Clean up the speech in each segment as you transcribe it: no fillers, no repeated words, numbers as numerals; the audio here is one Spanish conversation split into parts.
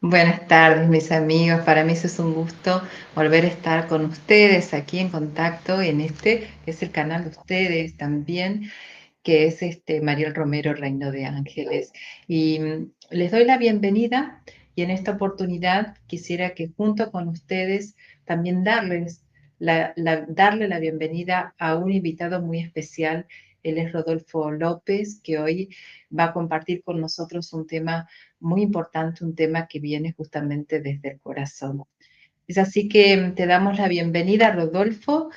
Buenas tardes, mis amigos. Para mí eso es un gusto volver a estar con ustedes aquí en contacto en este, que es el canal de ustedes también, que es Mariel Romero, Reino de Ángeles. Y les doy la bienvenida y en esta oportunidad quisiera que junto con ustedes también darle la bienvenida a un invitado muy especial. Él es Rodolfo López, que hoy va a compartir con nosotros un tema muy importante, un tema que viene justamente desde el corazón. Es así que te damos la bienvenida, Rodolfo,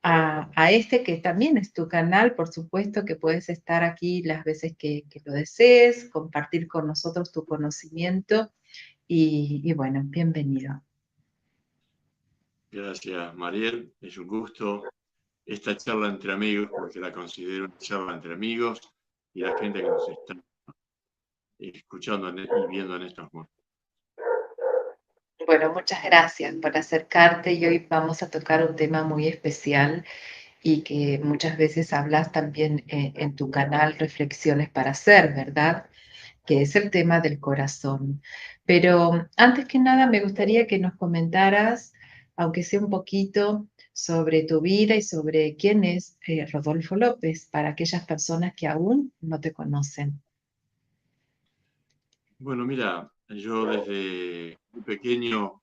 a este que también es tu canal. Por supuesto que puedes estar aquí las veces que lo desees, compartir con nosotros tu conocimiento y bueno, bienvenido. Gracias, Mariel. Es un gusto esta charla entre amigos, porque la considero una charla entre amigos y la gente que nos está escuchando y viendo en estos momentos. Bueno, muchas gracias por acercarte y hoy vamos a tocar un tema muy especial y que muchas veces hablas también en tu canal Reflexiones para Hacer, ¿verdad? Que es el tema del corazón. Pero antes que nada me gustaría que nos comentaras, aunque sea un poquito, sobre tu vida y sobre quién es Rodolfo López, para aquellas personas que aún no te conocen. Bueno, mira, yo desde muy pequeño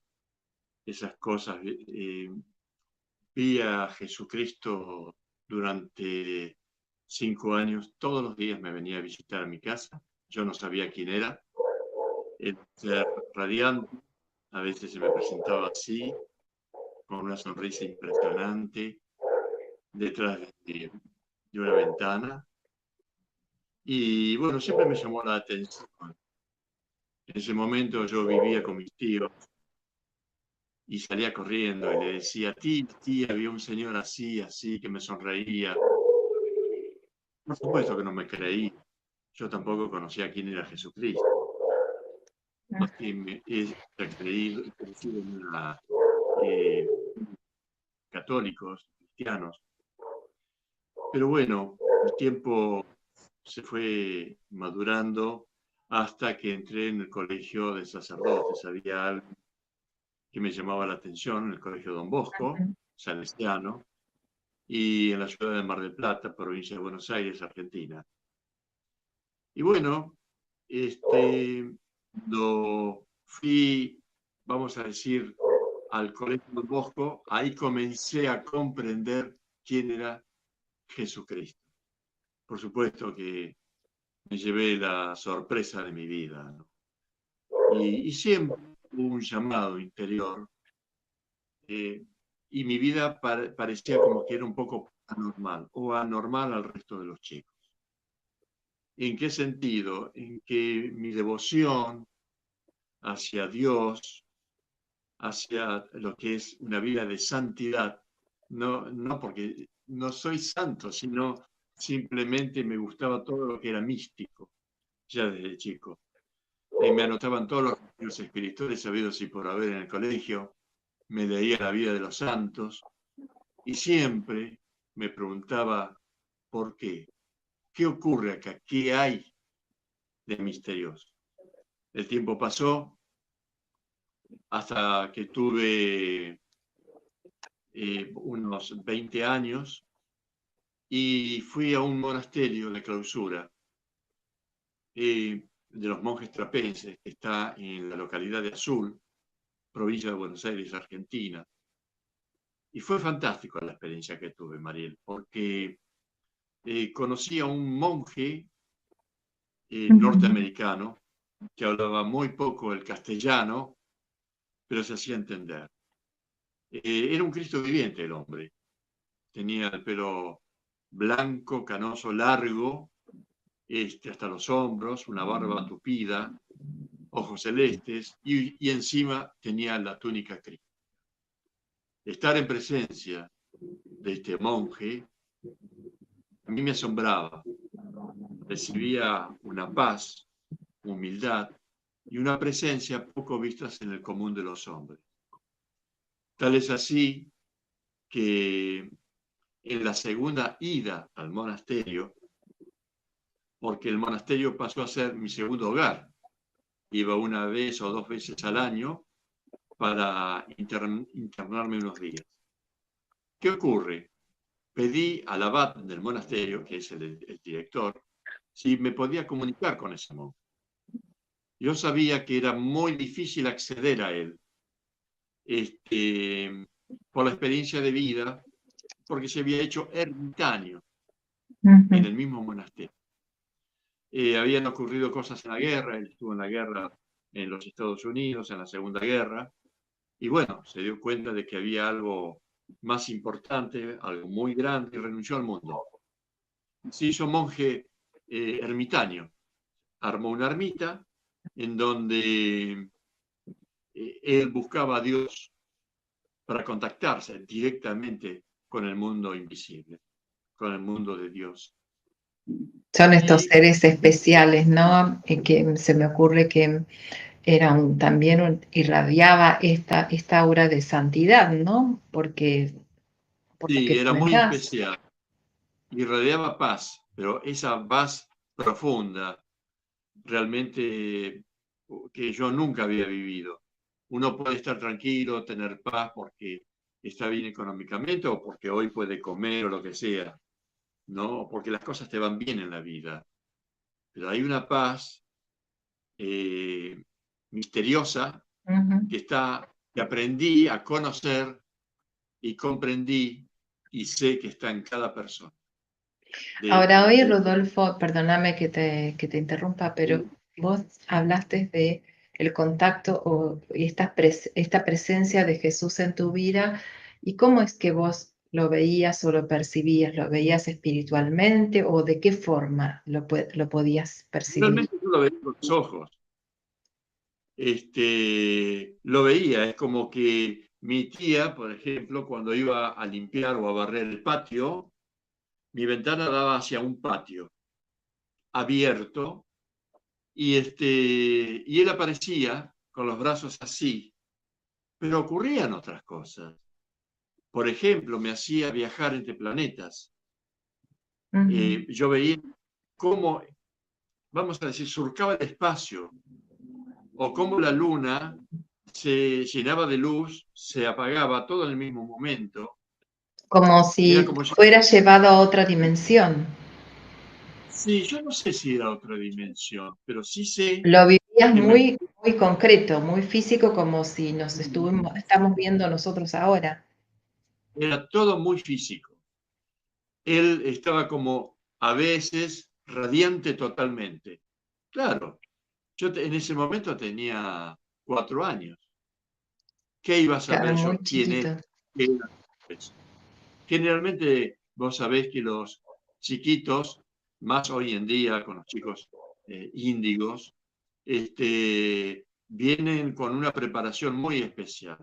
esas cosas vi a Jesucristo durante 5 años. Todos los días me venía a visitar a mi casa. Yo no sabía quién era. El ser radiante, a veces se me presentaba así, con una sonrisa impresionante, detrás de una ventana. Y bueno, siempre me llamó la atención. En ese momento yo vivía con mis tíos y salía corriendo y le decía, tía, había un señor así, así, que me sonreía. Por supuesto que no me creí. Yo tampoco conocía quién era Jesucristo. Y me he crecido en una, católicos, cristianos. Pero bueno, el tiempo se fue madurando hasta que entré en el colegio de sacerdotes. Había algo que me llamaba la atención en el colegio Don Bosco, salesiano, y en la ciudad de Mar del Plata, provincia de Buenos Aires, Argentina. Y bueno, cuando fui, vamos a decir, al colegio Don Bosco, ahí comencé a comprender quién era Jesucristo. Por supuesto que me llevé la sorpresa de mi vida, ¿no? Y siempre hubo un llamado interior, eh, y mi vida parecía como que era un poco anormal o anormal al resto de los chicos. ¿En qué sentido? En que mi devoción hacia Dios, hacia lo que es una vida de santidad, no porque no soy santo, sino simplemente me gustaba todo lo que era místico, ya desde chico. Me anotaban todos los libros espirituales sabidos y por haber en el colegio, me leía la vida de los santos y siempre me preguntaba por qué, qué ocurre acá, qué hay de misterioso. El tiempo pasó hasta que tuve unos 20 años y fui a un monasterio de clausura de los monjes trapenses, que está en la localidad de Azul, provincia de Buenos Aires, Argentina. Y fue fantástica la experiencia que tuve, Mariel, porque conocí a un monje norteamericano que hablaba muy poco el castellano, pero se hacía entender. Era un Cristo viviente el hombre. Tenía el pelo blanco, canoso, largo, hasta los hombros, una barba tupida, ojos celestes, y encima tenía la túnica crística. Estar en presencia de este monje a mí me asombraba. Recibía una paz, humildad y una presencia poco vistas en el común de los hombres. Tal es así que en la segunda ida al monasterio, porque el monasterio pasó a ser mi segundo hogar, iba una vez o dos veces al año para internarme unos días. ¿Qué ocurre? Pedí al abad del monasterio, que es el director, si me podía comunicar con ese monje. Yo sabía que era muy difícil acceder a él, por la experiencia de vida, porque se había hecho ermitaño en el mismo monasterio. Habían ocurrido cosas en la guerra, él estuvo en la guerra en los Estados Unidos, en la Segunda Guerra, y bueno, se dio cuenta de que había algo más importante, algo muy grande, y renunció al mundo. Se hizo monje ermitaño, armó una ermita en donde él buscaba a Dios para contactarse directamente con el mundo invisible, con el mundo de Dios. Son estos Y seres especiales, ¿no? Que se me ocurre que era irradiaba esta aura de santidad, ¿no? Por lo sí, que era muy comentás. especial, irradiaba paz, pero esa paz profunda, realmente que yo nunca había vivido. Uno puede estar tranquilo, tener paz porque está bien económicamente o porque hoy puede comer o lo que sea, ¿no? Porque las cosas te van bien en la vida. Pero hay una paz misteriosa Ujú. que aprendí a conocer y comprendí y sé que está en cada persona. Ahora hoy, Rodolfo, perdóname que te interrumpa, pero De, vos hablaste de el contacto y esta presencia de Jesús en tu vida y cómo es que vos lo veías o lo percibías, ¿lo veías espiritualmente o de qué forma lo podías percibir? realmente yo lo veía con los ojos. Lo veía, es como que mi tía, por ejemplo, cuando iba a limpiar o a barrer el patio, mi ventana daba hacia un patio abierto y él aparecía con los brazos así, pero ocurrían otras cosas. Por ejemplo, me hacía viajar entre planetas. Ujú. Yo veía cómo, vamos a decir, surcaba el espacio o cómo la luna se llenaba de luz, se apagaba todo en el mismo momento. Como Era si como si, fuera llevado a otra dimensión. sí, yo no sé si era otra dimensión, pero sí sé Lo vivías que me muy concreto, muy físico, como si estamos viendo nosotros ahora. era todo muy físico. Él estaba como a veces radiante totalmente. Claro, en ese momento tenía 4 años. ¿Qué iba a Claro, saber muy yo quién era? chiquito. ¿Qué era eso? Generalmente vos sabés que los chiquitos, más hoy en día con los chicos índigos, vienen con una preparación muy especial.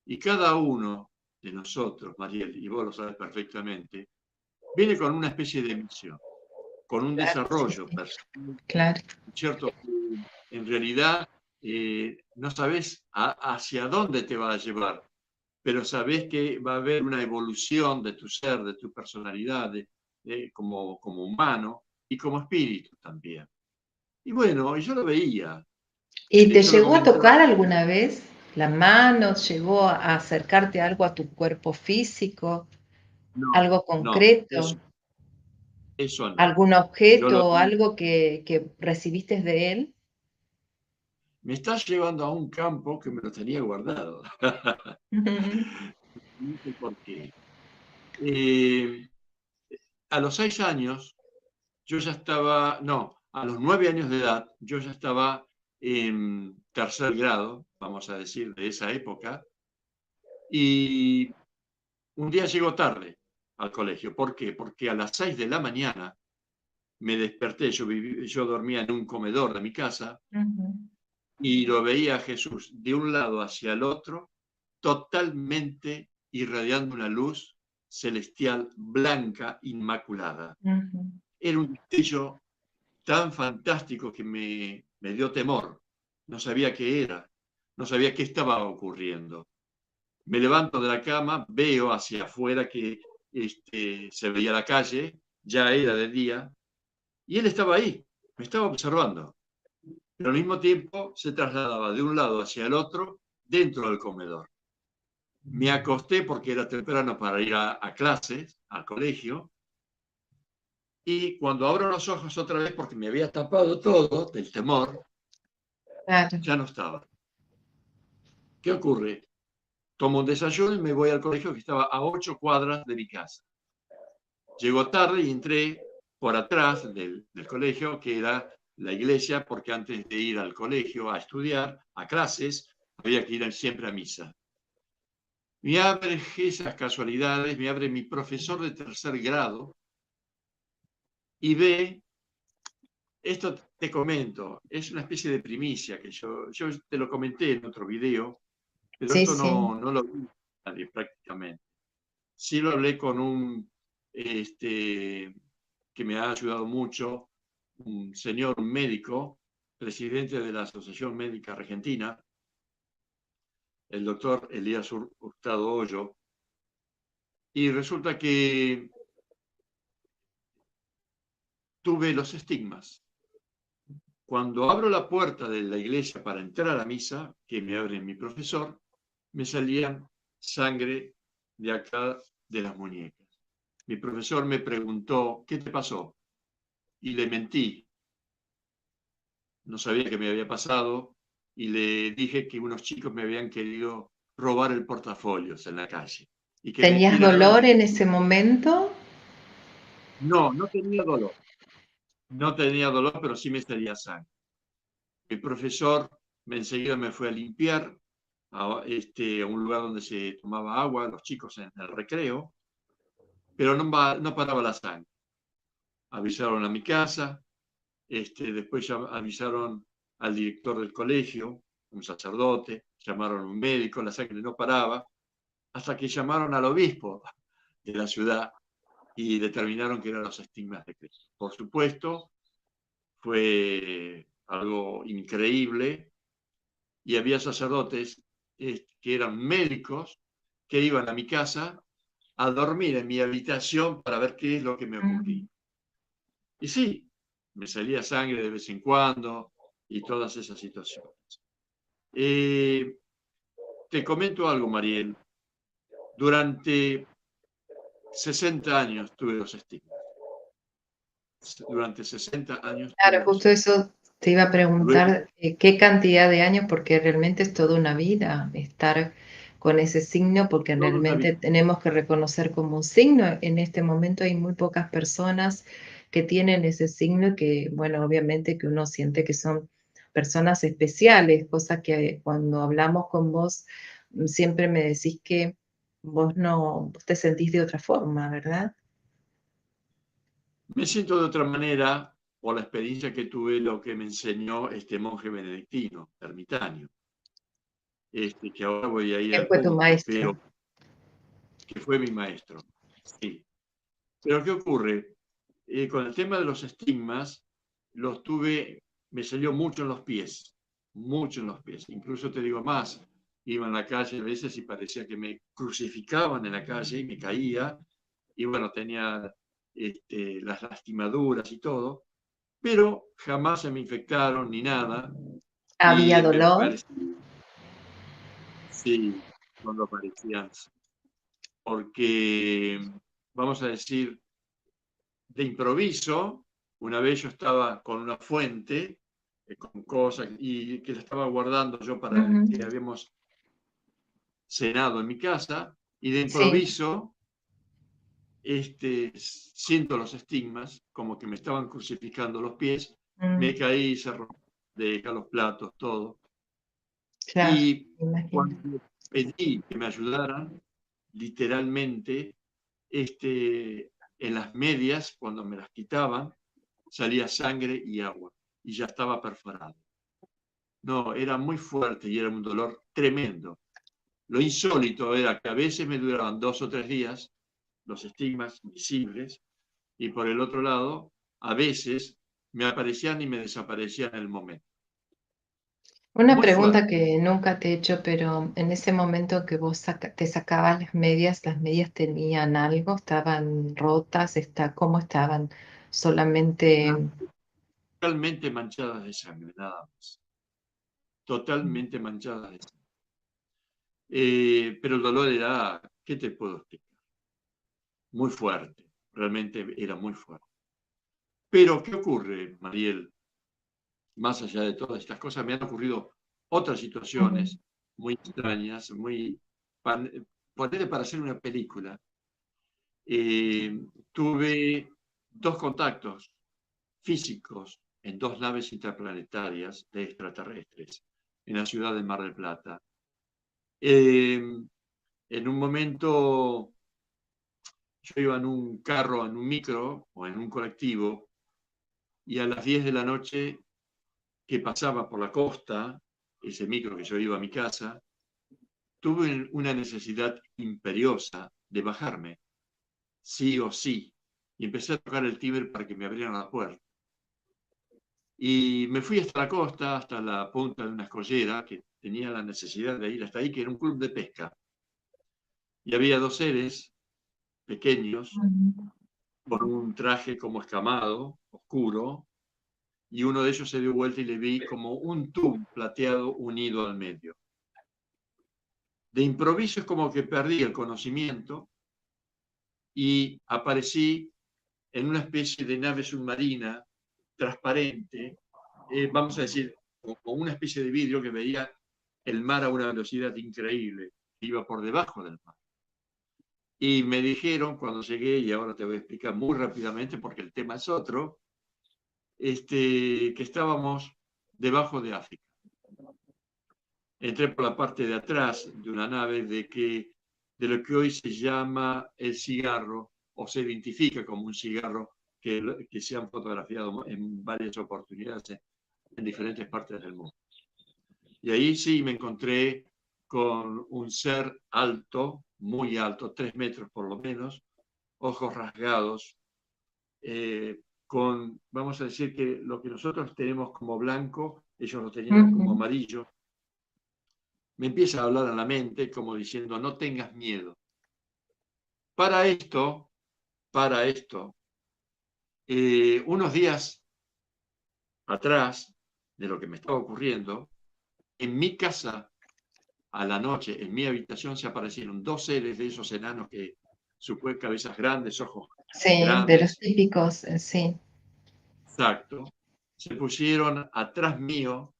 Y cada uno de nosotros, Mariel, y vos lo sabes perfectamente, viene con una especie de misión, con un Claro, sí, desarrollo sí, personal, claro. ¿cierto? En realidad no sabes hacia dónde te va a llevar, pero sabes que va a haber una evolución de tu ser, de tu personalidad, como humano y como espíritu también. Y bueno, yo lo veía, ¿Y te se lo llegó a comentaba. tocar alguna vez la mano? ¿Llegó a acercarte algo a tu cuerpo físico? No, ¿Algo no, concreto? eso no. ¿Algún Yo lo objeto? vi. ¿Algo que recibiste de él? Me estás llevando a un campo que me lo tenía guardado. No sé por qué. Eh, a los 6 años, yo ya estaba, no, a los 9 años de edad, yo ya estaba en tercer grado, vamos a decir, de esa época, y un día llego tarde al colegio. ¿Por qué? Porque a las 6 de la mañana me desperté, yo dormía en un comedor de mi casa, Ujú. y lo veía a Jesús de un lado hacia el otro, totalmente irradiando una luz celestial, blanca, inmaculada. Ujú. Era un destello tan fantástico que me dio temor. No sabía qué era, no sabía qué estaba ocurriendo. Me levanto de la cama, veo hacia afuera que se veía la calle, ya era de día, y él estaba ahí, me estaba observando. pero al mismo tiempo se trasladaba de un lado hacia el otro dentro del comedor. Me acosté porque era temprano para ir a clases, al colegio, y cuando abro los ojos otra vez, porque me había tapado todo del temor, Claro. ya no estaba. ¿Qué ocurre? Tomo un desayuno y me voy al colegio que estaba a 8 cuadras de mi casa. Llego tarde y entré por atrás del colegio, que era la iglesia, porque antes de ir al colegio a estudiar, a clases, había que ir siempre a misa. Me abre esas casualidades, me abre mi profesor de tercer grado y ve, esto te comento, es una especie de primicia que yo te lo comenté en otro video, pero Sí, esto sí. no lo vi nadie prácticamente. Sí lo hablé con un que me ha ayudado mucho, un señor médico, presidente de la Asociación Médica Argentina, el doctor Elías Hurtado Hoyo, y resulta que tuve los estigmas. Cuando abro la puerta de la iglesia para entrar a misa, que me abre mi profesor, me salían sangre de acá de las muñecas. Mi profesor me preguntó, ¿qué te pasó? Y le mentí. No sabía qué me había pasado y le dije que unos chicos me habían querido robar el portafolios en la calle y que me ¿Tenías tiraron dolor el... en ese momento? No, no tenía dolor. No tenía dolor, pero sí me salía sangre. El profesor enseguida me fue a limpiar a un lugar donde se tomaba agua, los chicos en el recreo, pero no paraba la sangre. Avisaron a mi casa, después ya avisaron al director del colegio, un sacerdote, llamaron a un médico, la sangre no paraba, hasta que llamaron al obispo de la ciudad y determinaron que eran los estigmas de Cristo. Por supuesto, fue algo increíble y había sacerdotes que eran médicos que iban a mi casa a dormir en mi habitación para ver qué es lo que me ocurría. Mm. Y sí, me salía sangre de vez en cuando y todas esas situaciones. Eh, Te comento algo, Mariel. Durante 60 años tuve los estigmas. Durante 60 años tuve Claro, los justo estigmas. eso te iba a Luego, preguntar, qué cantidad de años, porque realmente es toda una vida estar con ese signo, porque toda una realmente vida. tenemos que reconocer como un signo. En este momento hay muy pocas personas que tienen ese signo y que, bueno, obviamente que uno siente que son personas especiales, cosa que cuando hablamos con vos siempre me decís que vos te sentís de otra forma, ¿verdad? Me siento de otra manera por la experiencia que tuve, lo que me enseñó este monje benedictino, ermitaño, que ahora voy a ir ¿Quién al fue tu punto, pero maestro? que fue mi maestro. Sí. Pero ¿qué ocurre? Con el tema de los estigmas, los tuve, me salió mucho en los pies. Incluso te digo más, iba en la calle a veces y parecía que me crucificaban en la calle y me caía. Y bueno, tenía las lastimaduras y todo, pero jamás se me infectaron ni nada. ¿Había Y me dolor? parecía, sí, cuando aparecían, porque, vamos a decir, de improviso, una vez yo estaba con una fuente, con cosas, y que la estaba guardando yo para Ujú. que habíamos cenado en mi casa, y de Sí. improviso siento los estigmas, como que me estaban crucificando los pies, me Mm, caí, se rompió los platos, todo. claro, Y me imagino. cuando pedí que me ayudaran, literalmente, en las medias, cuando me las quitaban, salía sangre y agua y ya estaba perforado. No, era muy fuerte y era un dolor tremendo. Lo insólito era que a veces me duraban 2 o 3 días los estigmas visibles y por el otro lado, a veces me aparecían y me desaparecían en el momento. Una Muy pregunta fuerte. que nunca te he hecho, pero en ese momento que vos te sacabas las medias tenían algo, estaban rotas, ¿cómo estaban? Las, Solamente. totalmente manchadas de sangre, nada más. Totalmente manchadas de sangre. Pero el dolor era, ¿qué te puedo explicar? Muy fuerte, realmente era muy fuerte. Pero, ¿qué ocurre, Mariel? Más allá de todas estas cosas, me han ocurrido otras situaciones muy extrañas, ponele para hacer una película. Tuve 2 contactos físicos en 2 naves interplanetarias de extraterrestres en la ciudad de Mar del Plata. En un momento yo iba en un carro, en un micro o en un colectivo, y a las 10 de la noche que pasaba por la costa, ese micro que yo iba a mi casa, tuve una necesidad imperiosa de bajarme, sí o sí, y empecé a tocar el timbre para que me abrieran la puerta. Y me fui hasta la costa, hasta la punta de una escollera, que tenía la necesidad de ir hasta ahí, que era un club de pesca. Y había 2 seres pequeños, con un traje como escamado, oscuro, y uno de ellos se dio vuelta y le vi como un tubo plateado unido al medio. De improviso es como que perdí el conocimiento y aparecí en una especie de nave submarina transparente, vamos a decir, como una especie de vidrio que veía el mar a una velocidad increíble, que iba por debajo del mar. Y me dijeron cuando llegué, y ahora te voy a explicar muy rápidamente porque el tema es otro, que estábamos debajo de África. Entré por la parte de atrás de una nave de lo que hoy se llama el cigarro, o se identifica como un cigarro que se han fotografiado en varias oportunidades en diferentes partes del mundo. Y ahí sí me encontré con un ser alto, muy alto, 3 metros por lo menos, ojos rasgados, vamos a decir que lo que nosotros tenemos como blanco, ellos lo tenían como amarillo. Me empieza a hablar a la mente como diciendo, no tengas miedo. Para esto, unos días atrás de lo que me estaba ocurriendo, en mi casa, a la noche, en mi habitación, se aparecieron 2 seres de esos enanos que suponen cabezas grandes, ojos Sí, de los grandes, típicos, sí. exacto. Se pusieron atrás mío,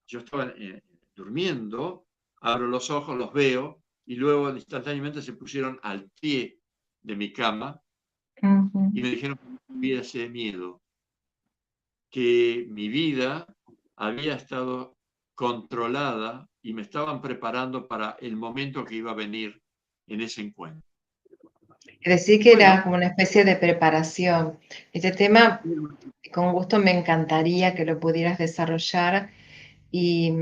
yo estaba durmiendo, abro los ojos, los veo, y luego instantáneamente se pusieron al pie de mi cama y me dijeron que no tuviese miedo, que mi vida había estado controlada y me estaban preparando para el momento que iba a venir en ese encuentro. Es decir, que era Bueno, como una especie de preparación. Este tema, con gusto me encantaría que lo pudieras desarrollar y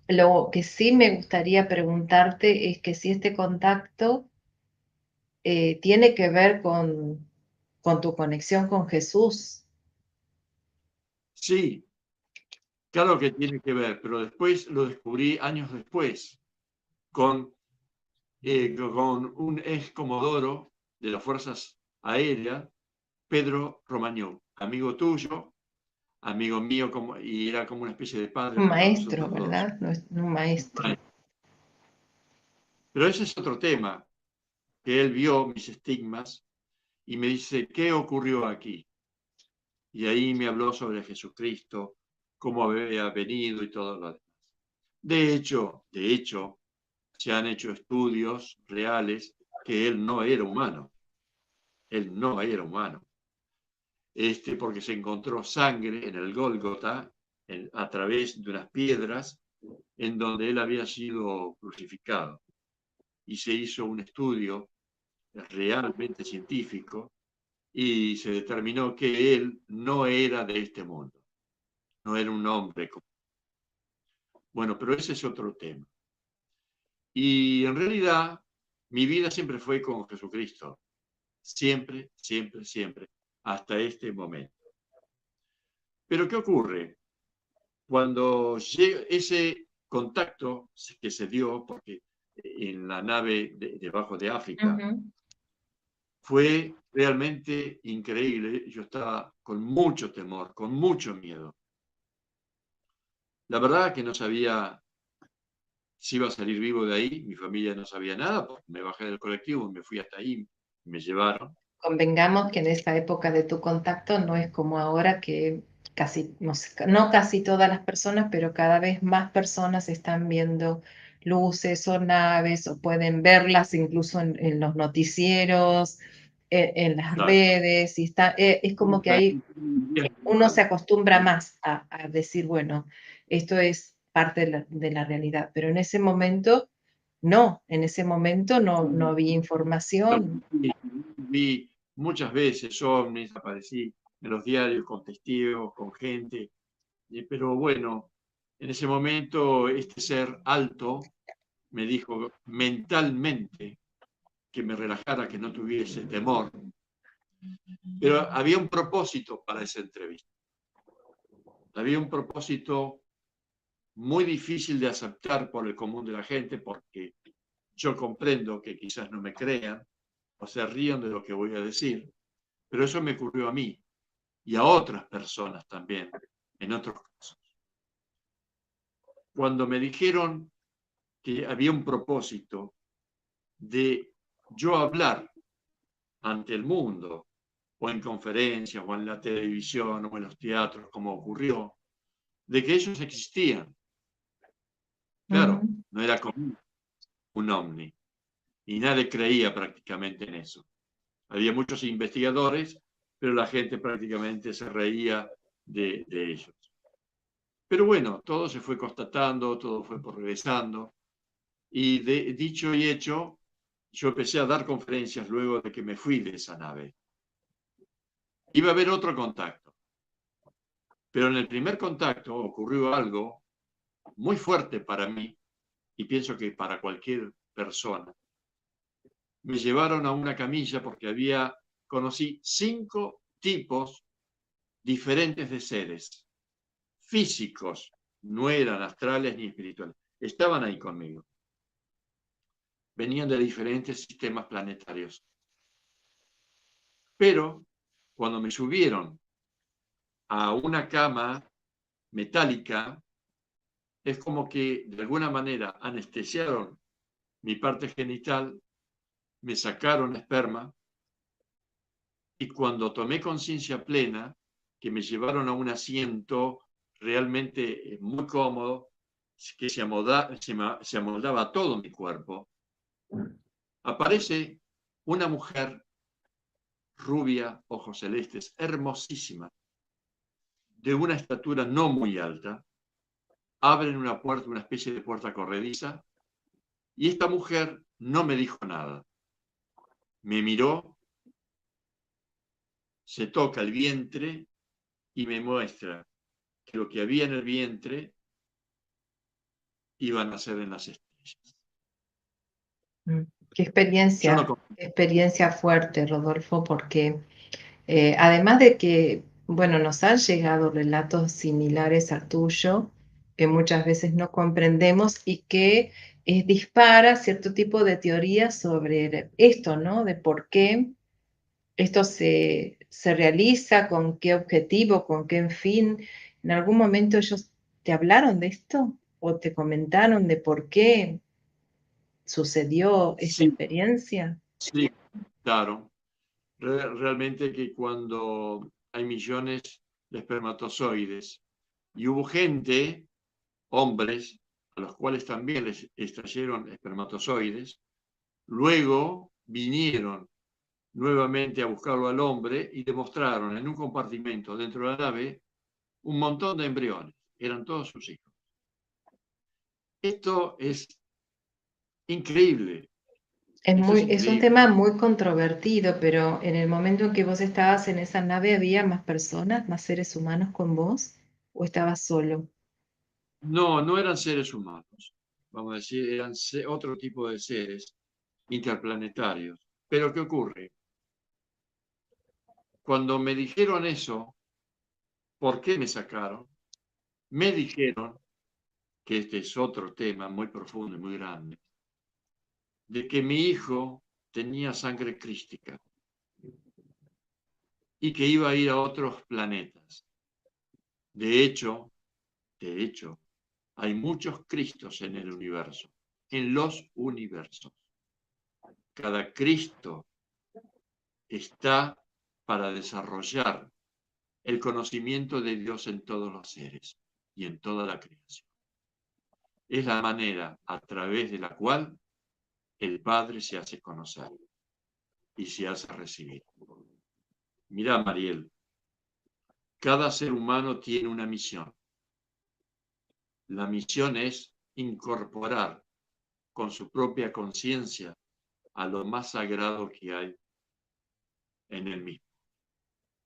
lo que sí me gustaría preguntarte es que si este contacto tiene que ver con tu conexión con Jesús. sí, claro que tiene que ver, pero después lo descubrí años después con, con un ex comodoro de las Fuerzas Aéreas, Pedro Romagnol, amigo tuyo, amigo mío, y era como una especie de padre Un para maestro, nosotros 2. ¿verdad? No es un maestro. Pero ese es otro tema, que él vio mis estigmas y me dice, ¿qué ocurrió aquí? Y ahí me habló sobre Jesucristo, cómo había venido y todo lo demás. De hecho, se han hecho estudios reales que él no era humano. Él no era humano. Porque se encontró sangre en el Gólgota a través de unas piedras en donde él había sido crucificado. Y se hizo un estudio realmente científico y se determinó que él no era de este mundo, no era un hombre. Bueno, pero ese es otro tema. Y en realidad, mi vida siempre fue con Jesucristo. Siempre, siempre, siempre, hasta este momento. Pero ¿qué ocurre? Cuando llega ese contacto que se dio, porque en la nave debajo de África, Fue realmente increíble. Yo estaba con mucho temor, con mucho miedo. La verdad que no sabía si iba a salir vivo de ahí. Mi familia no sabía nada, porque me bajé del colectivo, me fui hasta ahí, me llevaron. Convengamos que en esa época de tu contacto no es como ahora que casi, no sé, no casi todas las personas, pero cada vez más personas están viendo luces o naves o pueden verlas incluso en los noticieros, en las Claro. redes, y está, es como que hay, uno se acostumbra más a decir, bueno, esto es parte de la realidad, pero en ese momento no, en ese momento no, no había información. Vi muchas veces ovnis, aparecí en los diarios con testigos, con gente, pero bueno, en ese momento este ser alto me dijo mentalmente que me relajara, que no tuviese temor, pero había un propósito para esa entrevista. Había un propósito muy difícil de aceptar por el común de la gente, porque yo comprendo que quizás no me crean o se rían de lo que voy a decir, pero eso me ocurrió a mí y a otras personas también, en otros casos. Cuando me dijeron que había un propósito de yo hablar ante el mundo, o en conferencias, o en la televisión, o en los teatros, como ocurrió, de que ellos existían. Claro, Ujú. no era común un ovni, y nadie creía prácticamente en eso. Había muchos investigadores, pero la gente prácticamente se reía de ellos. Pero bueno, todo se fue constatando, todo fue progresando, y dicho y hecho, yo empecé a dar conferencias luego de que me fui de esa nave. Iba a haber otro contacto, pero en el primer contacto ocurrió algo muy fuerte para mí, y pienso que para cualquier persona. Me llevaron a una camilla porque conocí 5 tipos diferentes de seres físicos, no eran astrales ni espirituales, estaban ahí conmigo. Venían de diferentes sistemas planetarios. Pero cuando me subieron a una cama metálica, es como que de alguna manera anestesiaron mi parte genital, me sacaron esperma, y cuando tomé conciencia plena, que me llevaron a un asiento realmente muy cómodo, que se amoldaba a todo mi cuerpo, aparece una mujer rubia, ojos celestes, hermosísima, de una estatura no muy alta. Abren una puerta, una especie de puerta corrediza, y esta mujer no me dijo nada. Me miró, se toca el vientre y me muestra que lo que había en el vientre iban a ser en las estrellas. Mm. Yo no Qué experiencia fuerte, Rodolfo, porque además de que, bueno, nos han llegado relatos similares al tuyo, que muchas veces no comprendemos y que dispara cierto tipo de teorías sobre esto, ¿no? De por qué esto se realiza, con qué objetivo, con qué fin. ¿En algún momento ellos te hablaron de esto o te comentaron de por qué sucedió esta sí, experiencia? sí, claro. Realmente que cuando hay millones de espermatozoides y hubo gente, hombres, a los cuales también les extrayeron espermatozoides, luego vinieron nuevamente a buscarlo al hombre y demostraron en un compartimento dentro de la nave un montón de embriones. Eran todos sus hijos. Esto es increíble. Esto es Es un increíble. tema muy controvertido, pero en el momento en que vos estabas en esa nave, ¿había más personas, más seres humanos con vos? ¿O estabas solo? No, no eran seres humanos. Vamos a decir, eran otro tipo de seres interplanetarios. Pero ¿qué ocurre? Cuando me dijeron eso, ¿por qué me sacaron? Me dijeron, que este es otro tema muy profundo y muy grande, de que mi hijo tenía sangre crística. y que iba a ir a otros planetas. De hecho, hay muchos Cristos en el universo, en los universos. Cada Cristo está para desarrollar el conocimiento de Dios en todos los seres y en toda la creación. Es la manera a través de la cual el Padre se hace conocer y se hace recibir. Mira, Mariel, cada ser humano tiene una misión. La misión es incorporar con su propia conciencia a lo más sagrado que hay en él mismo,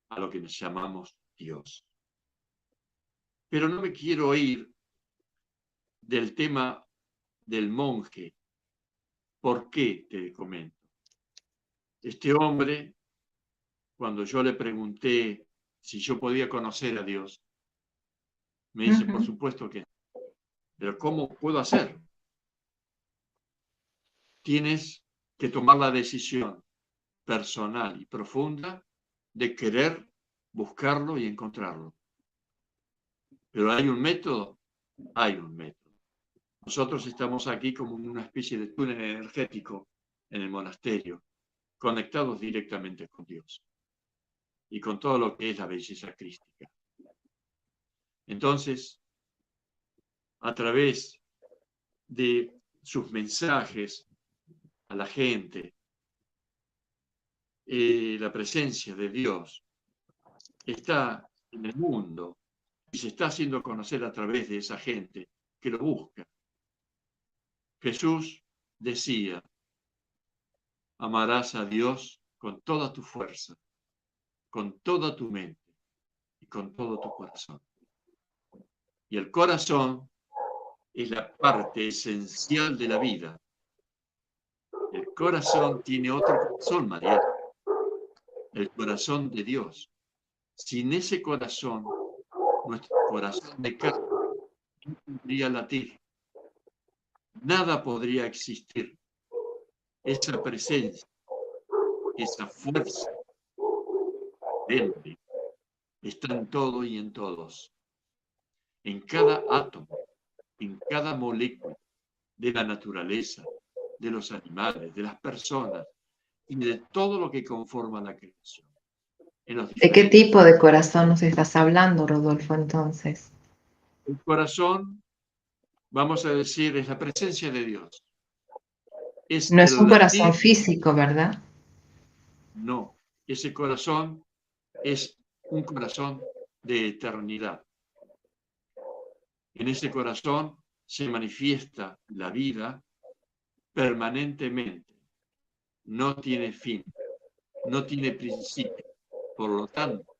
a lo que nos llamamos Dios. Pero no me quiero ir del tema del monje. ¿Por qué? Te comento. Este hombre, cuando yo le pregunté si yo podía conocer a Dios, me dice, por supuesto que no. Pero ¿cómo puedo hacer? Tienes que tomar la decisión personal y profunda de querer buscarlo y encontrarlo. Pero ¿hay un método? Hay un método. Nosotros estamos aquí como en una especie de túnel energético en el monasterio, conectados directamente con Dios y con todo lo que es la belleza crística. Entonces, a través de sus mensajes a la gente, la presencia de Dios está en el mundo y se está haciendo conocer a través de esa gente que lo busca. Jesús decía, amarás a Dios con toda tu fuerza, con toda tu mente y con todo tu corazón. Y el corazón es la parte esencial de la vida. El corazón tiene otro corazón, María, el corazón de Dios. Sin ese corazón, nuestro corazón de carne no podría latir. Nada podría existir. Esa presencia, esa fuerza dentro, está en todo y en todos. En cada átomo, en cada molécula de la naturaleza, de los animales, de las personas y de todo lo que conforma la creación. ¿De qué tipo de corazón nos estás hablando, Rodolfo, entonces? El corazón, vamos a decir, es la presencia de Dios. Es No es un el corazón latir. físico, ¿verdad? No, ese corazón es un corazón de eternidad. En ese corazón se manifiesta la vida permanentemente. No tiene fin, no tiene principio. Por lo tanto,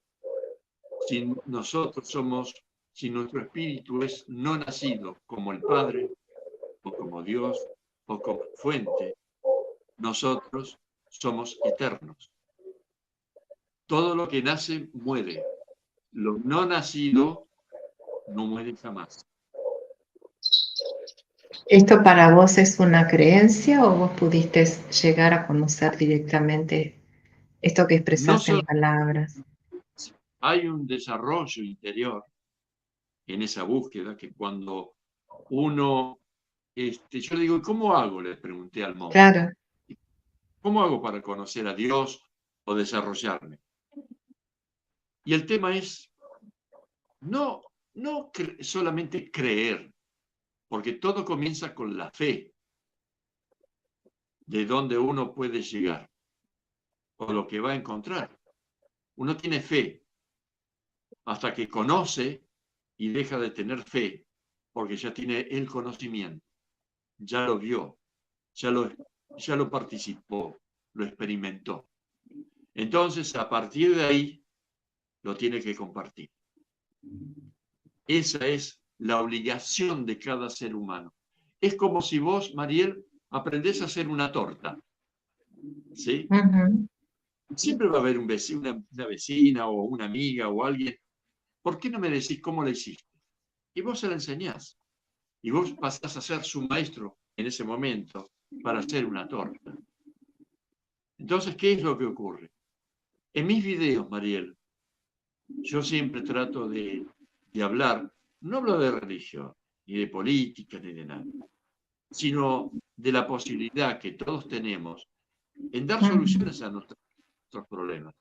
si nuestro espíritu es no nacido como el Padre, o como Dios, o como fuente, nosotros somos eternos. Todo lo que nace muere. Lo no nacido no muere jamás. ¿Esto para vos es una creencia o vos pudiste llegar a conocer directamente esto que No expresaste en solo palabras? hay un desarrollo interior en esa búsqueda que cuando uno, yo le digo, ¿cómo hago? Le pregunté al monje. Claro. ¿Cómo hago para conocer a Dios o desarrollarme? Y el tema es no solamente creer, porque todo comienza con la fe de dónde uno puede llegar o lo que va a encontrar. Uno tiene fe hasta que conoce y deja de tener fe, porque ya tiene el conocimiento, ya lo vio, ya lo participó, lo experimentó. Entonces, a partir de ahí, lo tiene que compartir. Esa es la obligación de cada ser humano. Es como si vos, Mariel, aprendés a hacer una torta. ¿Sí? Siempre va a haber una vecina o una amiga o alguien. ¿Por qué no me decís cómo la hiciste? Y vos se la enseñás. Y vos pasás a ser su maestro en ese momento para hacer una torta. Entonces, ¿qué es lo que ocurre? En mis videos, Mariel, yo siempre trato de hablar, no hablo de religión, ni de política, ni de nada, sino de la posibilidad que todos tenemos en dar Ujú. soluciones a nuestros problemas,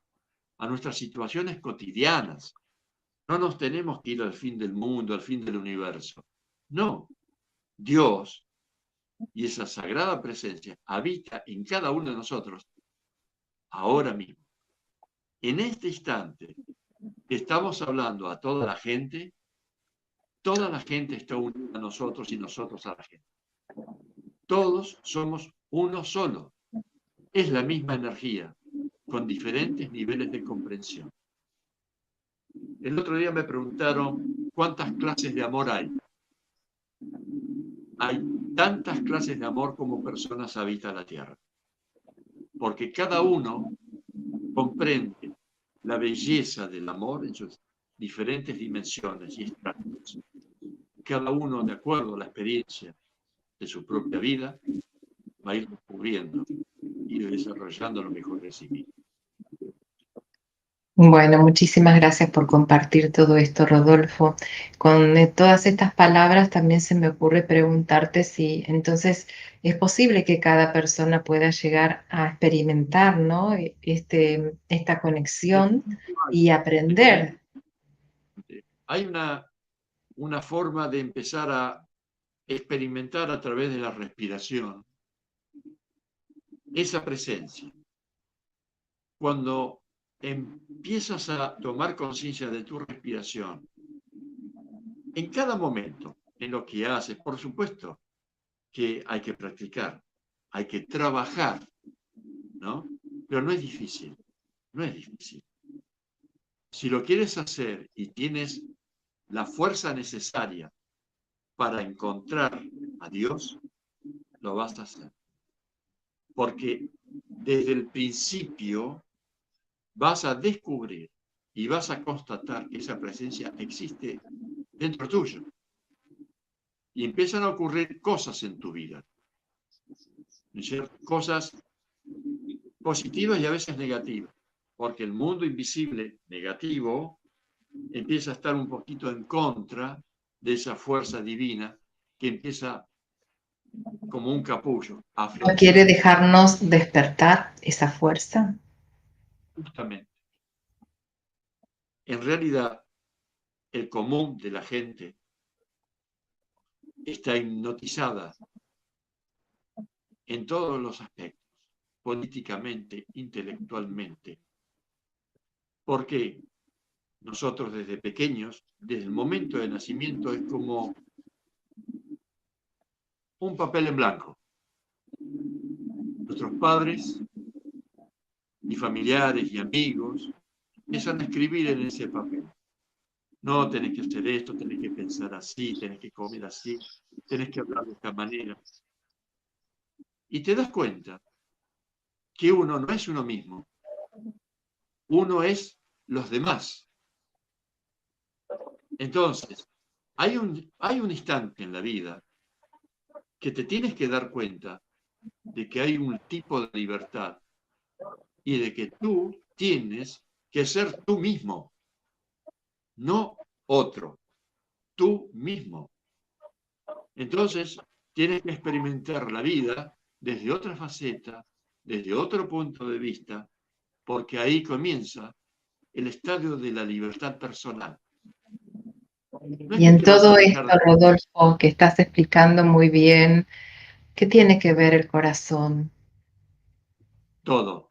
a nuestras situaciones cotidianas. No nos tenemos que ir al fin del mundo, al fin del universo. No, Dios y esa sagrada presencia habita en cada uno de nosotros ahora mismo. En este instante que estamos hablando a toda la gente está unida a nosotros y nosotros a la gente. Todos somos uno solo. Es la misma energía, con diferentes niveles de comprensión. El otro día me preguntaron cuántas clases de amor hay. Hay tantas clases de amor como personas habitan la Tierra. Porque cada uno comprende la belleza del amor en sus diferentes dimensiones y estratos. Cada uno, de acuerdo a la experiencia de su propia vida, va a ir descubriendo y desarrollando lo mejor de sí mismo. Bueno, muchísimas gracias por compartir todo esto, Rodolfo. Con todas estas palabras también se me ocurre preguntarte si entonces es posible que cada persona pueda llegar a experimentar, ¿no? Esta conexión y aprender. Hay una forma de empezar a experimentar a través de la respiración esa presencia. Cuando empiezas a tomar conciencia de tu respiración, en cada momento, en lo que haces, por supuesto que hay que practicar, hay que trabajar, ¿no? Pero no es difícil, no es difícil. Si lo quieres hacer y tienes la fuerza necesaria para encontrar a Dios, lo vas a hacer. Porque desde el principio vas a descubrir y vas a constatar que esa presencia existe dentro tuyo. Y empiezan a ocurrir cosas en tu vida, ¿no es cierto? Cosas positivas y a veces negativas, porque el mundo invisible negativo empieza a estar un poquito en contra de esa fuerza divina que empieza como un capullo a ¿No quiere florecer. dejarnos despertar esa fuerza? Justamente. En realidad, el común de la gente está hipnotizada en todos los aspectos, políticamente, intelectualmente, porque nosotros desde pequeños, desde el momento de nacimiento, es como un papel en blanco. Nuestros padres y familiares y amigos empiezan a escribir en ese papel. No, tenés que hacer esto, tenés que pensar así, tenés que comer así, tenés que hablar de esta manera. Y te das cuenta que uno no es uno mismo, uno es los demás. Entonces, hay un instante en la vida que te tienes que dar cuenta de que hay un tipo de libertad y de que tú tienes que ser tú mismo, no otro, tú mismo. Entonces, tienes que experimentar la vida desde otra faceta, desde otro punto de vista, porque ahí comienza el estadio de la libertad personal. No es Y que en te vas a todo dejar esto, de Rodolfo, que estás explicando muy bien, ¿qué tiene que ver el corazón? todo,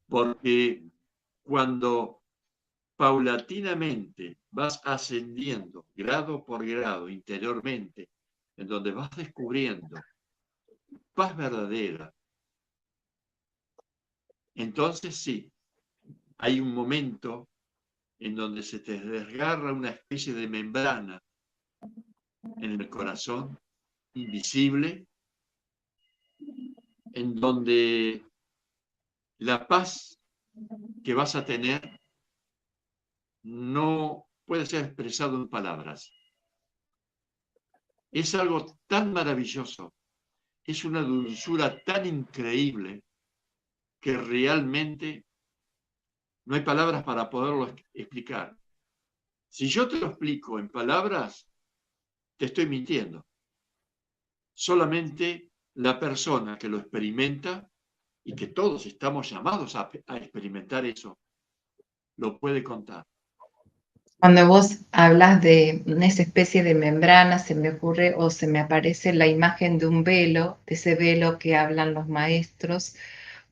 porque cuando paulatinamente vas ascendiendo grado por grado interiormente, en donde vas descubriendo paz verdadera, entonces sí, hay un momento en donde se te desgarra una especie de membrana en el corazón, invisible, en donde la paz que vas a tener no puede ser expresado en palabras. Es algo tan maravilloso, es una dulzura tan increíble que realmente No hay palabras para poderlo explicar. Si yo te lo explico en palabras, te estoy mintiendo. Solamente la persona que lo experimenta, y que todos estamos llamados a experimentar eso, lo puede contar. Cuando vos hablas de esa especie de membrana, se me ocurre o se me aparece la imagen de un velo, de ese velo que hablan los maestros,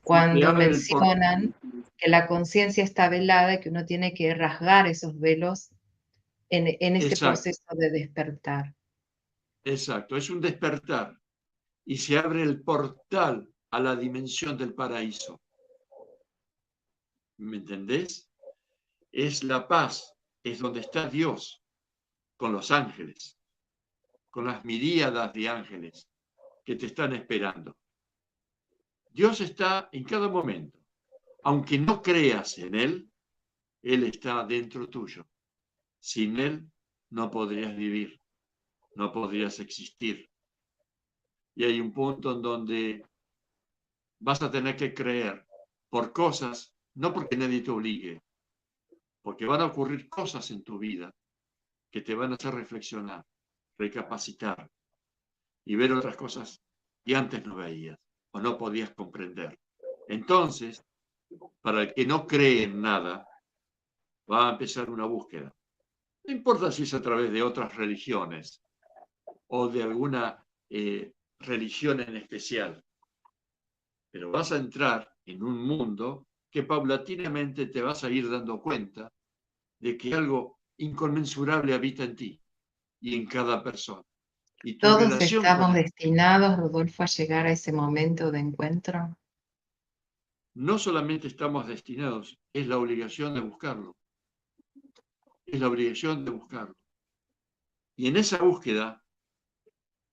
Si te cuando abre el portal, mencionan que la conciencia está velada y que uno tiene que rasgar esos velos en ese exacto, proceso de despertar. exacto, es un despertar y se abre el portal a la dimensión del paraíso. ¿Me entendés? Es la paz, es donde está Dios con los ángeles, con las miríadas de ángeles que te están esperando. Dios está en cada momento. Aunque no creas en Él, Él está dentro tuyo. Sin Él no podrías vivir, no podrías existir. Y hay un punto en donde vas a tener que creer por cosas, no porque nadie te obligue, porque van a ocurrir cosas en tu vida que te van a hacer reflexionar, recapacitar y ver otras cosas que antes no veías o no podías comprender. Entonces, para el que no cree en nada, va a empezar una búsqueda. No importa si es a través de otras religiones o de alguna religión en especial, pero vas a entrar en un mundo que paulatinamente te vas a ir dando cuenta de que algo inconmensurable habita en ti y en cada persona. Y tu Todos relación con estamos él, destinados, Rodolfo, a llegar a ese momento de encuentro. no solamente estamos destinados, es la obligación de buscarlo. Es la obligación de buscarlo. Y en esa búsqueda,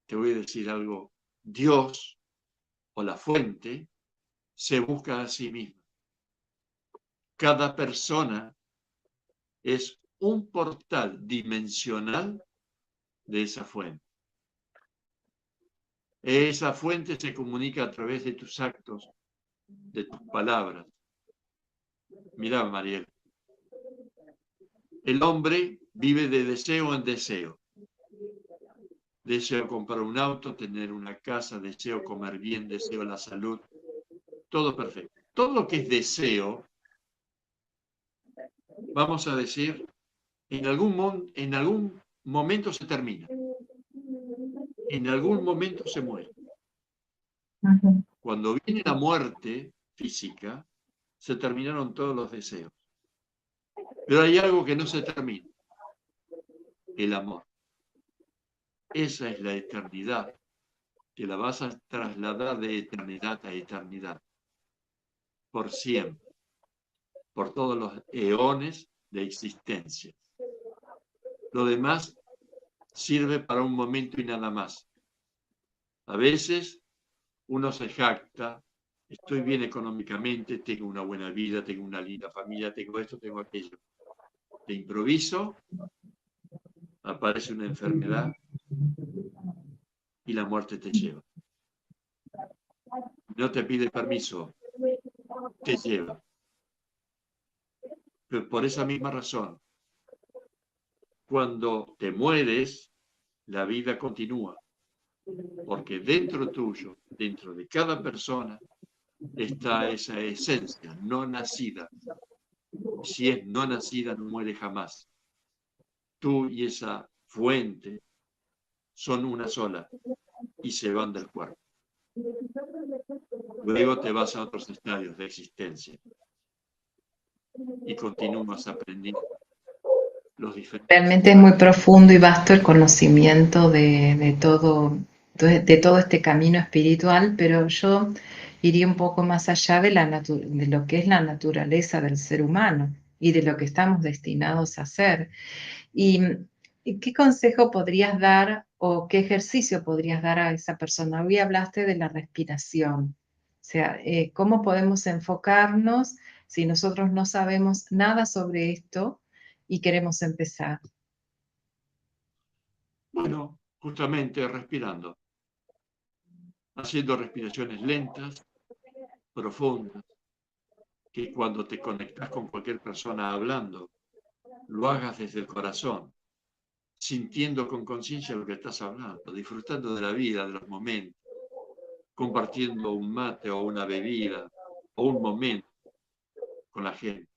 te voy a decir algo, Dios o la fuente se busca a sí misma. Cada persona es un portal dimensional de esa fuente. Esa fuente se comunica a través de tus actos, de tus palabras. Mira, Mariel, el hombre vive de deseo en deseo. Deseo comprar un auto, tener una casa, deseo comer bien, deseo la salud, todo perfecto. Todo lo que es deseo, vamos a decir, en algún momento se termina, en algún momento se muere. Ujú. Cuando viene la muerte física, se terminaron todos los deseos. Pero hay algo que no se termina, el amor. Esa es la eternidad, que la vas a trasladar de eternidad a eternidad, por siempre, por todos los eones de existencia. Lo demás sirve para un momento y nada más. A veces uno se jacta, estoy bien económicamente, tengo una buena vida, tengo una linda familia, tengo esto, tengo aquello. De improviso aparece una enfermedad y la muerte te lleva. No te pide permiso, te lleva. Pero por esa misma razón, cuando te mueres, la vida continúa, porque dentro tuyo, dentro de cada persona, está esa esencia no nacida. Si es no nacida, no muere jamás. Tú y esa fuente son una sola y se van del cuerpo. Luego te vas a otros estadios de existencia y continúas aprendiendo los diferentes Realmente es muy estados. profundo y vasto el conocimiento de todo este camino espiritual, pero yo iría un poco más allá de lo que es la naturaleza del ser humano y de lo que estamos destinados a hacer. ¿Y, y qué consejo podrías dar o qué ejercicio podrías dar a esa persona? Hoy hablaste de la respiración, o sea, ¿cómo podemos enfocarnos si nosotros no sabemos nada sobre esto y queremos empezar? Bueno, justamente respirando, haciendo respiraciones lentas, profundas, que cuando te conectas con cualquier persona hablando, lo hagas desde el corazón, sintiendo con conciencia lo que estás hablando, disfrutando de la vida, de los momentos, compartiendo un mate o una bebida o un momento con la gente.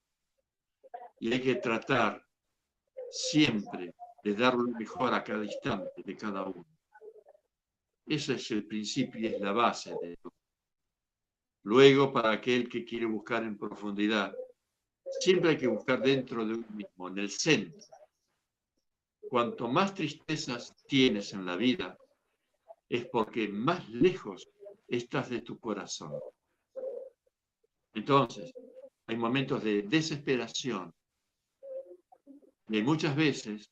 Y hay que tratar siempre de dar lo mejor a cada instante de cada uno. Ese es el principio y es la base de todo. Luego, para aquel que quiere buscar en profundidad, siempre hay que buscar dentro de uno mismo, en el centro. Cuanto más tristezas tienes en la vida, es porque más lejos estás de tu corazón. Entonces, hay momentos de desesperación. Y hay muchas veces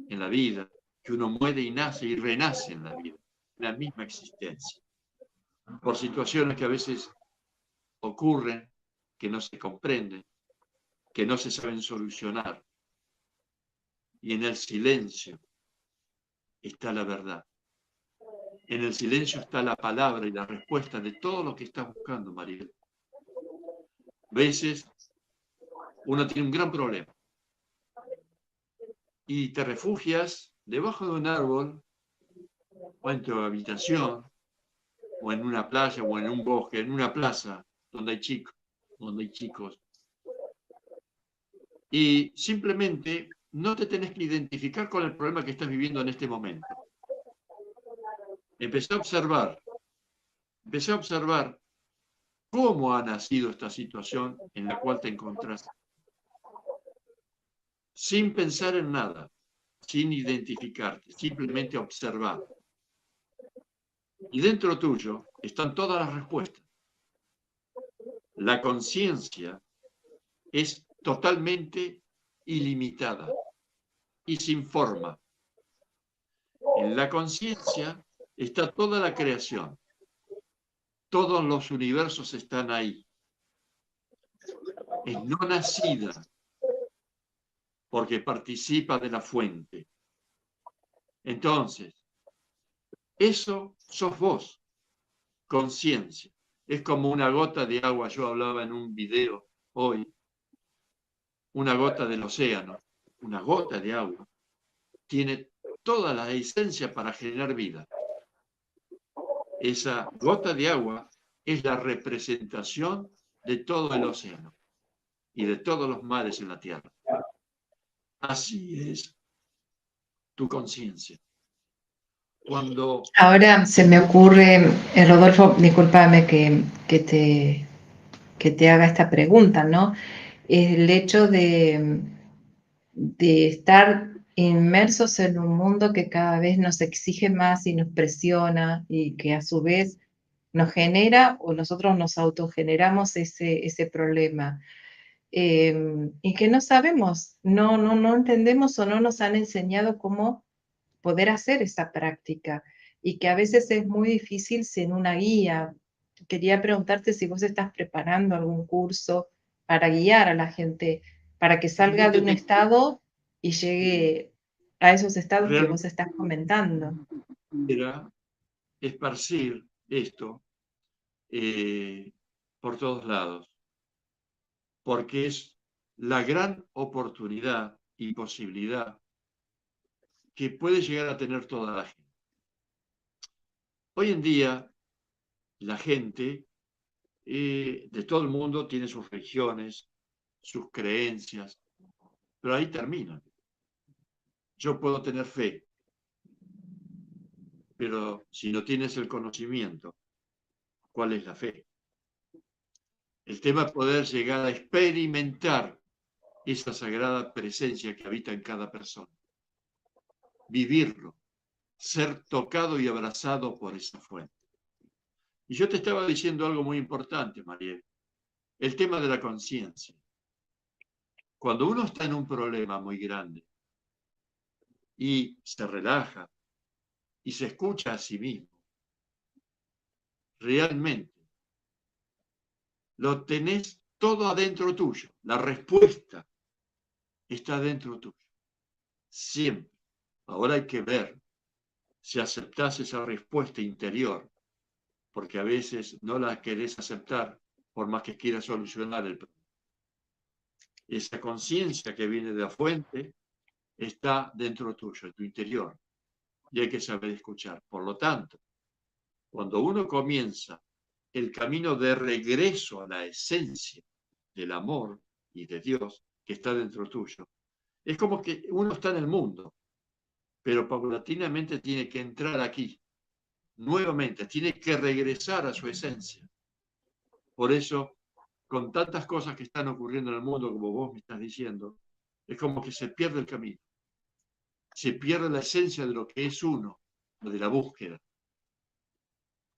en la vida que uno muere y nace y renace en la vida, la misma existencia, por situaciones que a veces ocurren, que no se comprenden, que no se saben solucionar. Y en el silencio está la verdad. En el silencio está la palabra y la respuesta de todo lo que estás buscando, Mariel. A veces uno tiene un gran problema y te refugias debajo de un árbol o en tu habitación o en una playa o en un bosque, en una plaza donde hay chicos. Y simplemente no te tenés que identificar con el problema que estás viviendo en este momento. Empecé a observar cómo ha nacido esta situación en la cual te encontrás. Sin pensar en nada, sin identificarte, simplemente observar. Y dentro tuyo están todas las respuestas. La conciencia es totalmente ilimitada y sin forma. En la conciencia está toda la creación. Todos los universos están ahí. Es no nacida porque participa de la fuente. Entonces, eso sos vos, conciencia. Es como una gota de agua, yo hablaba en un video hoy, una gota del océano, una gota de agua, tiene toda la esencia para generar vida. Esa gota de agua es la representación de todo el océano y de todos los mares en la tierra. Así es tu conciencia. Cuando... Ahora se me ocurre, Rodolfo, discúlpame que te haga esta pregunta, ¿no? El hecho de estar inmersos en un mundo que cada vez nos exige más y nos presiona y que a su vez nos genera o nosotros nos autogeneramos ese problema. Y que no sabemos, no entendemos o no nos han enseñado cómo poder hacer esa práctica y que a veces es muy difícil sin una guía. Quería preguntarte si vos estás preparando algún curso para guiar a la gente, para que salga de un estado y llegue a esos estados que vos realmente estás comentando. era esparcir esto por todos lados, porque es la gran oportunidad y posibilidad que puede llegar a tener toda la gente. Hoy en día, la gente de todo el mundo tiene sus religiones, sus creencias, pero ahí terminan. Yo puedo tener fe, pero si no tienes el conocimiento, ¿cuál es la fe? El tema es poder llegar a experimentar esa sagrada presencia que habita en cada persona. Vivirlo, ser tocado y abrazado por esa fuente. Y yo te estaba diciendo algo muy importante, Mariel, el tema de la conciencia. Cuando uno está en un problema muy grande y se relaja y se escucha a sí mismo, realmente lo tenés todo adentro tuyo. La respuesta está dentro tuyo. Siempre. Ahora hay que ver si aceptás esa respuesta interior, porque a veces no la querés aceptar por más que quiera solucionar el problema. Esa conciencia que viene de la fuente está dentro tuyo, en tu interior, y hay que saber escuchar. Por lo tanto, cuando uno comienza el camino de regreso a la esencia del amor y de Dios que está dentro tuyo, es como que uno está en el mundo, pero paulatinamente tiene que entrar aquí, nuevamente, tiene que regresar a su esencia. Por eso, con tantas cosas que están ocurriendo en el mundo, como vos me estás diciendo, es como que se pierde el camino, se pierde la esencia de lo que es uno, de la búsqueda.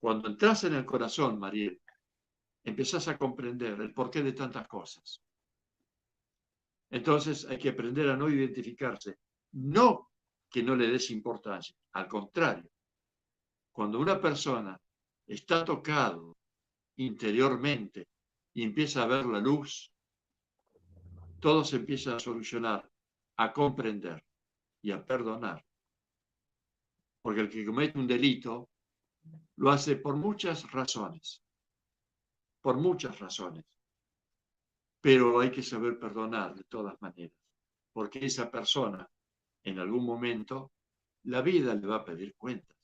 Cuando entras en el corazón, Mariel, empezás a comprender el porqué de tantas cosas. Entonces hay que aprender a no identificarse. No que no le des importancia, al contrario. Cuando una persona está tocado interiormente y empieza a ver la luz, todo se empieza a solucionar, a comprender y a perdonar. Porque el que comete un delito lo hace por muchas razones, pero hay que saber perdonar de todas maneras, porque esa persona, en algún momento, la vida le va a pedir cuentas.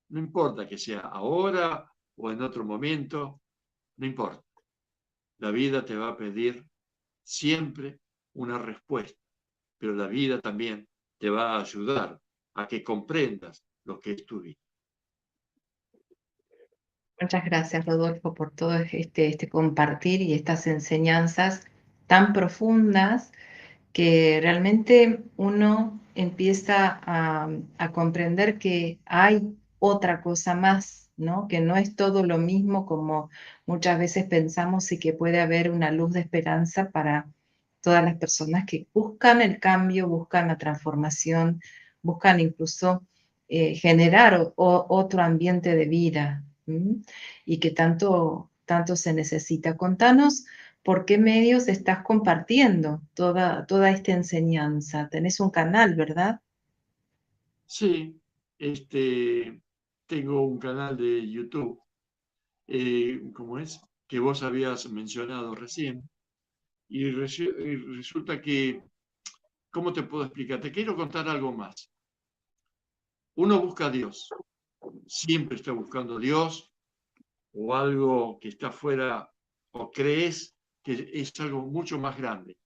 No importa que sea ahora o en otro momento, no importa. La vida te va a pedir siempre una respuesta, pero la vida también te va a ayudar a que comprendas lo que es tu vida. Muchas gracias, Rodolfo, por todo este compartir y estas enseñanzas tan profundas que realmente uno empieza a comprender que hay otra cosa más, ¿no? Que no es todo lo mismo como muchas veces pensamos y que puede haber una luz de esperanza para todas las personas que buscan el cambio, buscan la transformación, buscan incluso generar otro ambiente de vida, ¿m? Y que tanto se necesita. Contanos por qué medios estás compartiendo toda esta enseñanza. Tenés un canal, ¿verdad? Sí, tengo un canal de YouTube, ¿cómo es? Que vos habías mencionado recién. Y resulta que, ¿cómo te puedo explicar? Te quiero contar algo más. Uno busca a Dios, siempre está buscando a Dios o algo que está fuera, o crees que es algo mucho más grande.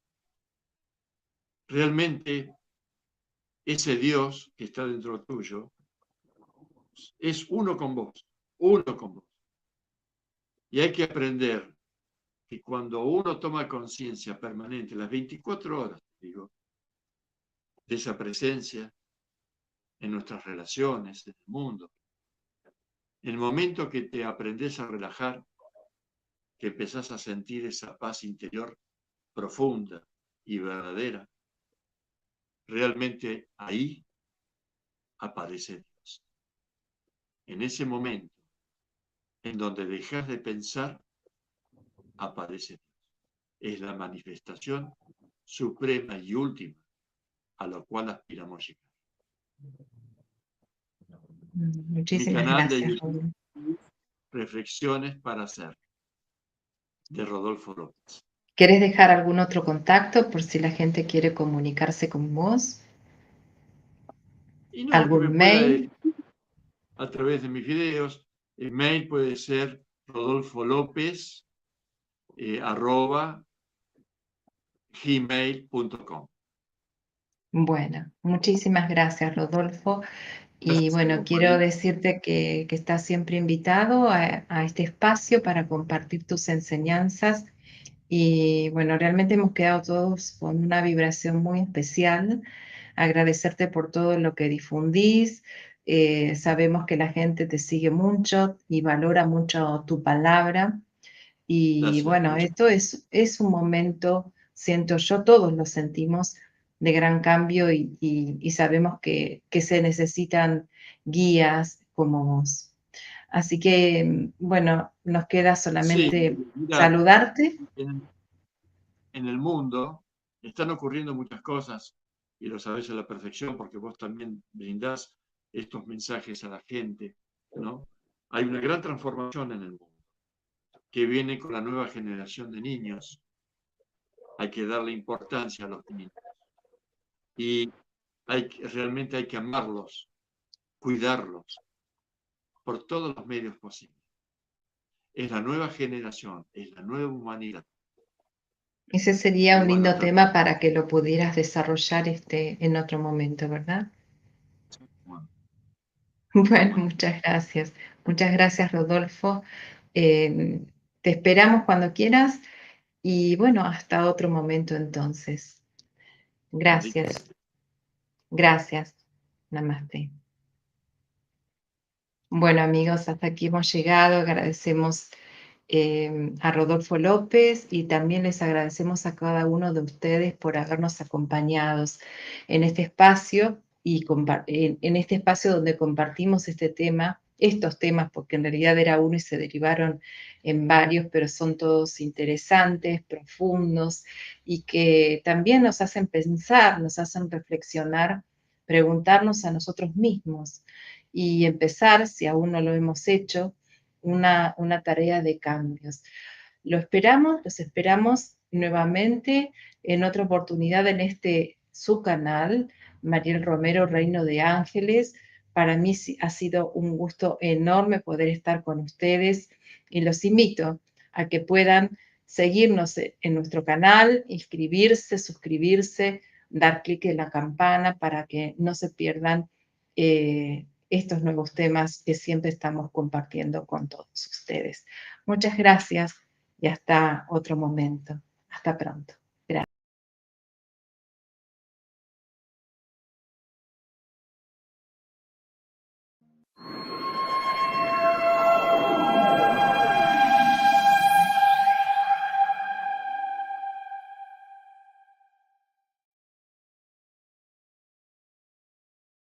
Realmente, ese Dios que está dentro tuyo es uno con vos, uno con vos. Y hay que aprender que cuando uno toma conciencia permanente, las 24 horas, digo, de esa presencia en nuestras relaciones, en el mundo, en el momento que te aprendes a relajar, que empezás a sentir esa paz interior profunda y verdadera, realmente ahí aparece Dios. En ese momento, en donde dejas de pensar, aparece Dios. Es la manifestación suprema y última a la cual aspiramos llegar. Mi Muchísimas canal de gracias, YouTube, Rodolfo. Reflexiones para hacer, de Rodolfo López. ¿Quieres dejar algún otro contacto por si la gente quiere comunicarse con vos? Y no, que me ¿Algún pueda mail? a través de mis videos. El mail puede ser rodolfolopez @gmail.com. Bueno, muchísimas gracias, Rodolfo. Y Gracias a bueno, vos, quiero María. decirte que estás siempre invitado a este espacio para compartir tus enseñanzas. Y bueno, realmente hemos quedado todos con una vibración muy especial. Agradecerte por todo lo que difundís. Sabemos que la gente te sigue mucho y valora mucho tu palabra. Y Gracias, bueno, muchas esto es un momento, siento yo, todos lo sentimos, de gran cambio y sabemos que se necesitan guías como vos. Así que, bueno, nos queda Sí, solamente mira, saludarte. en el mundo están ocurriendo muchas cosas y lo sabés a la perfección porque vos también brindás estos mensajes a la gente, ¿no? Hay una gran transformación en el mundo que viene con la nueva generación de niños. Hay que darle importancia a los niños. Y realmente hay que amarlos, cuidarlos por todos los medios posibles. Es la nueva generación, es la nueva humanidad. Ese sería Y un bueno, lindo tema para que lo pudieras desarrollar en otro momento, ¿verdad? bueno, Bueno, bueno, muchas gracias. Muchas gracias, Rodolfo. Te esperamos cuando quieras y bueno, hasta otro momento entonces. Marita, Gracias. Gracias. Namaste. Bueno, amigos, hasta aquí hemos llegado. Agradecemos a Rodolfo López y también les agradecemos a cada uno de ustedes por habernos acompañado en este espacio y en este espacio donde compartimos este tema, estos temas, porque en realidad era uno y se derivaron en varios, pero son todos interesantes, profundos y que también nos hacen pensar, nos hacen reflexionar, preguntarnos a nosotros mismos y empezar, si aún no lo hemos hecho, una tarea de cambios. Los esperamos nuevamente en otra oportunidad en este su canal, Mariel Romero, Reino de Ángeles. Para mí ha sido un gusto enorme poder estar con ustedes y los invito a que puedan seguirnos en nuestro canal, inscribirse, suscribirse, dar clic en la campana para que no se pierdan estos nuevos temas que siempre estamos compartiendo con todos ustedes. Muchas gracias y hasta otro momento. Hasta pronto.